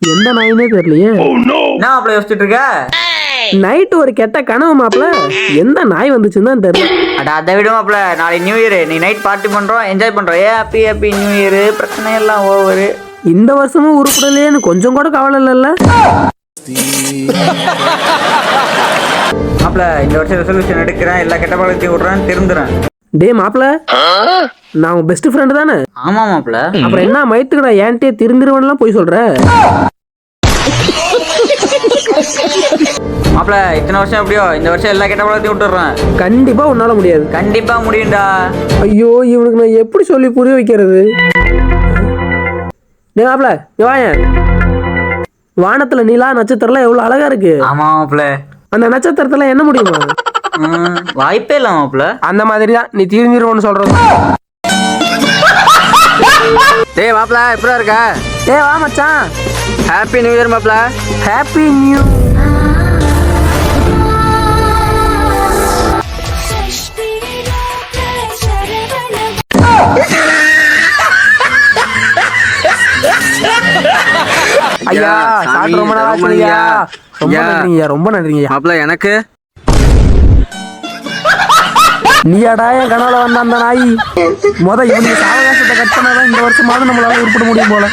எந்த நாயினே தெரியலையே. என்ன மாப்பிள்ள யோசிச்சுட்டு இருக்க? நைட்டு ஒரு கெட்ட கனவு மாப்பிள, எந்த நாய் வந்துச்சுன்னு தான் தெரியல. அட அதை விட மாப்பிள்ள, நாளைக்கு நியூ இயர், நீ நைட் பார்ட்டி பண்றோம், என்ஜாய் பண்றோம். Happy happy new year. பிரச்சனை எல்லாம் ஓவரு. இந்த வருஷமும் உருப்படலையேன்னு கொஞ்சம் கூட கவலை இல்லைல்ல. மாப்பிள்ள இந்த வருஷம் ரெசல்யூஷன் எடுக்கிறேன், எல்லா கெட்ட பழத்தையும் விடுறேன், திருந்துறேன். டே மாப்பிள, நான் உன் பெஸ்ட் ஃப்ரெண்டு தானே? ஆமா மாப்பிள்ள. அப்புறம் என்ன மயத்துக்கடா ஏன்ட்டே திருந்திருவன்லாம் போய் சொல்ற? மாப்பிள்ள இத்தனை வருஷம் எப்படியோ, இந்த வருஷம் எல்லா கெட்ட பழத்தையும் விட்டுறேன். கண்டிப்பா உன்னால முடியாது. கண்டிப்பா முடியும்டா. ஐயோ, இவனுக்கு நான் எப்படி சொல்லி புரிய வைக்கிறது? டே மாப்பிள, வாயன். வானத்துல நிலா நட்சத்திரம்லாம் எவ்வளவு அழகா இருக்கு. ஆமா மாப்பிள்ள. அந்த நட்சத்திரத்துல என்ன முடியுமா? வாய்ப்பே இல்ல மாப்பிள்ள. அந்த மாதிரி தான் நீ தீர்ந்துருவோன்னு சொல்றது. டேய் மாப்பிள்ள எப்படா இருக்க? டேய் வா மச்சான். ஹாப்பி நியூ இயர் மாப்பிள்ள. Happy new. ஐயா சாப்பிட்டு ரொம்ப நாள் ஆச்சுங்கய்யா. ரொம்ப நன்றிங்கய்யா, ரொம்ப நன்றிங்கய்யா. மாப்பிள்ள எனக்கு நீயாடா என் கனவுல வந்த அந்த நாய். இவனுக்கு சாவகாசத்தை கட் பண்ணாதான் இந்த வருஷமாவது நம்மளால உருப்பிட முடியும் போல.